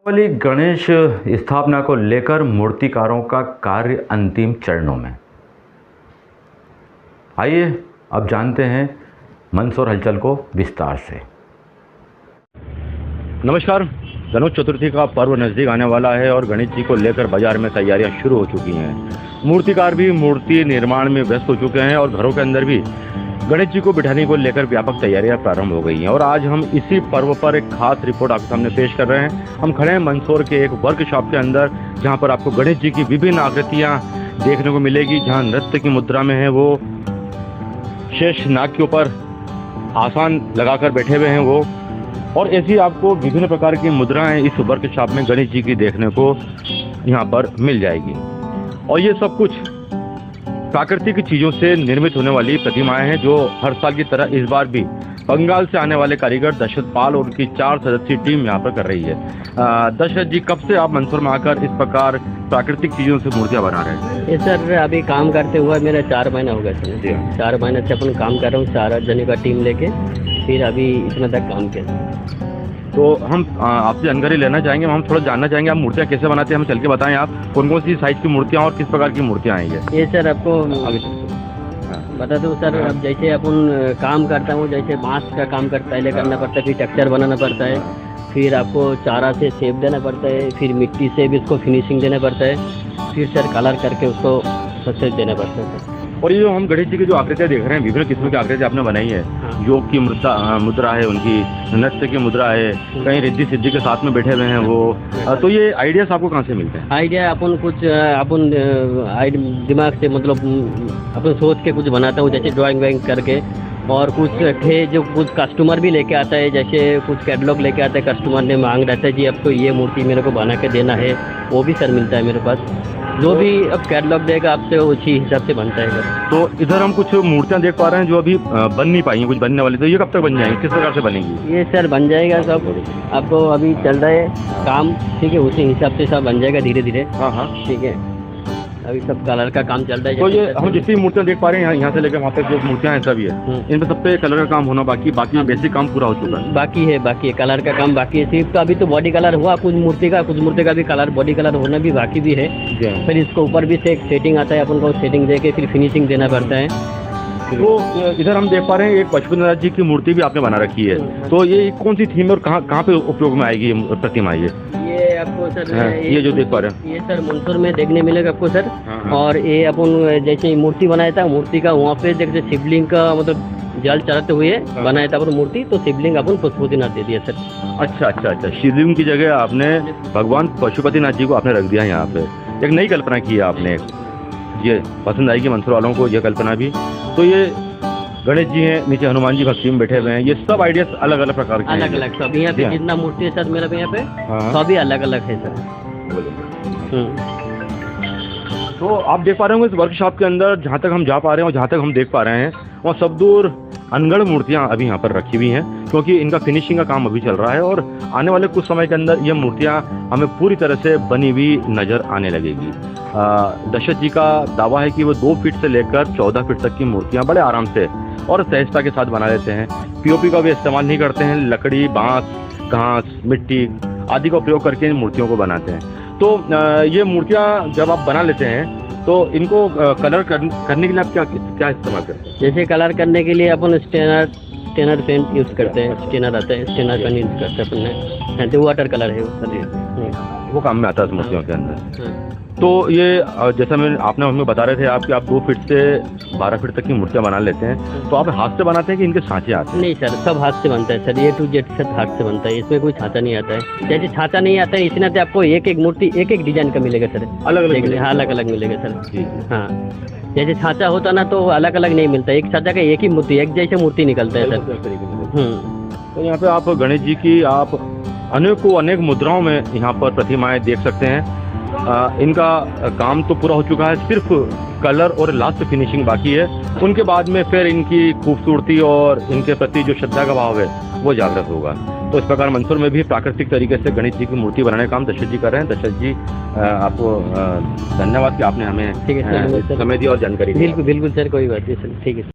दीपावली गणेश स्थापना को लेकर मूर्तिकारों का कार्य अंतिम चरणों में। आइए अब जानते हैं मंदसौर हलचल को विस्तार से। नमस्कार। गणेश चतुर्थी का पर्व नज़दीक आने वाला है और गणेश जी को लेकर बाजार में तैयारियां शुरू हो चुकी हैं। मूर्तिकार भी मूर्ति निर्माण में व्यस्त हो चुके हैं और घरों के अंदर भी गणेश जी को बिठाने को लेकर व्यापक तैयारियां प्रारंभ हो गई हैं। और आज हम इसी पर्व पर एक खास रिपोर्ट आपके सामने पेश कर रहे हैं। हम खड़े हैं मंदसौर के एक वर्कशॉप के अंदर, जहां पर आपको गणेश जी की विभिन्न आकृतियां देखने को मिलेगी। जहां नृत्य की मुद्रा में है वो, शेष नाग के ऊपर आसन लगाकर बैठे हुए हैं वो, और ऐसी आपको विभिन्न प्रकार की मुद्राएं इस वर्कशॉप में गणेश जी की देखने को यहाँ पर मिल जाएगी। और ये सब कुछ प्राकृतिक चीज़ों से निर्मित होने वाली प्रतिमाएं हैं, जो हर साल की तरह इस बार भी बंगाल से आने वाले कारीगर दशरथ पाल और उनकी 4 सदस्यीय टीम यहाँ पर कर रही है। दशरथ जी, कब से आप मंदसौर में आकर इस प्रकार प्राकृतिक चीज़ों से मूर्तियाँ बना रहे हैं? ये सर अभी काम करते हुए मेरा 4 महीना हो गया सर। 4 महीने से अपन काम कर रहा हूँ 4 जने का टीम लेके, फिर अभी इतना तक काम किया। तो हम आपसे जानकारी लेना चाहेंगे, हम थोड़ा जानना चाहेंगे आप मूर्तियाँ कैसे बनाते हैं, हमें चल के बताएं आप कौन कौन सी साइज की मूर्तियाँ और किस प्रकार की मूर्तियाँ हैं ये सर आपको बता दूँ सर। अब जैसे अपन काम करता हूँ, जैसे बांस का काम पहले करना पड़ता है, फिर टेक्सचर बनाना पड़ता है, फिर आपको चारा से शेप देना पड़ता है, फिर मिट्टी से भी उसको फिनिशिंग देना पड़ता है, फिर सर कलर करके उसको सक्सेस देना पड़ता है सर। और ये जो हम गणेश जी की जो आकृतियाँ देख रहे हैं, विभिन्न किस्म की आकृतियाँ आपने बनाई है। योग की मुद्रा है उनकी, नृत्य की मुद्रा है, कहीं रिद्धि सिद्धि के साथ में बैठे हुए हैं वो। तो ये आइडियाज आपको कहाँ से मिलते हैं? आइडिया अपन कुछ अपन दिमाग से, मतलब अपन सोच के कुछ बनाता हूँ, जैसे ड्राइंग वाइंग करके। और कुछ थे जो कुछ कस्टमर भी लेके आता है, जैसे कुछ कैटलॉग लेके आता है, कस्टमर ने मांग रहता है जी अब तो ये मूर्ति मेरे को बना के देना है, वो भी सर मिलता है मेरे पास। जो भी अब कैटलॉग देगा आपसे उसी हिसाब से बनता है सर। तो इधर हम कुछ मूर्तियाँ देख पा रहे हैं जो अभी बन नहीं पाई हैं, कुछ बनने वाली। तो ये कब तक बन जाएंगी, किस प्रकार से बनेंगी? ये सर बन जाएगा सब, आपको अभी चल रहा है काम, ठीक है, उसी हिसाब से सब बन जाएगा धीरे धीरे। हाँ, ठीक है, अभी सब कलर का काम चल रहा है। तो ये हम जितनी मूर्तियाँ देख पा रहे हैं यहाँ से लेकर वहाँ तक जो मूर्तियाँ हैं सभी है, इनमें सब पे कलर का काम होना बाकी बेसिक काम पूरा हो चुका है। बाकी है कलर का काम बाकी है सिर्फ। तो अभी तो बॉडी कलर हुआ कुछ मूर्ति का भी कलर, बॉडी कलर होना भी बाकी भी है। फिर इसको ऊपर भी से एक सेटिंग आता है, अपन को सेटिंग दे के फिर फिनिशिंग देना पड़ता है। तो इधर हम देख पा रहे हैं एक पशुपतिनाथ जी की मूर्ति भी आपने बना रखी है। तो ये कौन सी थीम और कहाँ पे उपयोग में आएगी ये प्रतिमा? ये आपको सर ये जो देख पा रहे हैं ये सर मंदसौर में देखने मिलेगा आपको सर। और ये अपन जैसे मूर्ति बनाया था, मूर्ति का वहाँ पे जैसे शिवलिंग का मतलब जल चढ़ाते हुए बनाया था अपन मूर्ति, तो शिवलिंग अपन पशुपतिनाथ दे दिया सर। अच्छा, शिवलिंग की जगह आपने भगवान पशुपतिनाथ जी को आपने रख दिया यहाँ पे। एक नई कल्पना की है आपने, ये पसंद आएगी मंदसौर वालों को ये कल्पना भी। तो ये गणेश जी हैं, नीचे हनुमान जी भक्ति में बैठे हुए हैं। ये सब आइडियाज अलग अलग प्रकार के अलग सब यहाँ पे जितना मूर्ति है सर मेरा यहाँ पे सभी अलग अलग है सर। तो आप देख पा रहे होंगे इस वर्कशॉप के अंदर, जहाँ तक हम जा पा रहे हैं और जहाँ तक हम देख पा रहे हैं वहाँ सब दूर अनगढ़ मूर्तियाँ अभी यहाँ पर रखी हुई हैं, क्योंकि इनका फिनिशिंग का काम अभी चल रहा है। और आने वाले कुछ समय के अंदर ये मूर्तियाँ हमें पूरी तरह से बनी हुई नज़र आने लगेगी। दशरथ जी का दावा है कि वो 2 फीट से लेकर 14 फीट तक की मूर्तियाँ बड़े आराम से और सहजता के साथ बना लेते हैं। पीओपी का भी इस्तेमाल नहीं करते हैं, लकड़ी, बांस, घास, मिट्टी आदि का प्रयोग करके इन मूर्तियों को बनाते हैं। तो ये मूर्तियाँ जब आप बना लेते हैं तो इनको कलर करने के लिए आप क्या इस्तेमाल करते हैं? जैसे कलर करने के लिए अपन स्टेनर पेंट यूज़ करते हैं, स्टेनर आता है, स्टेनर पेन यूज़ करते हैं अपन, तो वाटर कलर है वो काम में आता है मूर्तियों के अंदर। तो ये जैसा आपने हमें बता रहे थे आप कि आप 2 फीट से 12 फीट तक की मूर्तियाँ बना लेते हैं। तो आप हाथ से बनाते हैं कि इनके सांचे आते हैं? नहीं सर, सब हाथ से बनता है सर, A to Z सब हाथ से बनता है, इसमें कोई छाता नहीं आता है। जैसे छाता नहीं आता है इसमें आपको एक मूर्ति एक डिजाइन का मिलेगा सर, अलग अलग मिलेगा सर। हाँ, जैसे छाता होता ना तो अलग अलग नहीं मिलता, एक छाता का एक ही मूर्ति, एक जैसे मूर्ति निकलता है सर। तो यहाँ पे आप गणेश जी की आप अनेक मुद्राओं में यहाँ पर प्रतिमाएं देख सकते हैं। इनका काम तो पूरा हो चुका है, सिर्फ कलर और लास्ट फिनिशिंग बाकी है। उनके बाद में फिर इनकी खूबसूरती और इनके प्रति जो श्रद्धा का भाव है वो जागृत होगा। तो इस प्रकार मंदसौर में भी प्राकृतिक तरीके से गणेश जी की मूर्ति बनाने का काम दशरथ जी कर रहे हैं। दशरथ जी, आपको धन्यवाद कि आपने हमें समय दिया और जानकारी दी। बिल्कुल सर, कोई बात नहीं सर, ठीक है।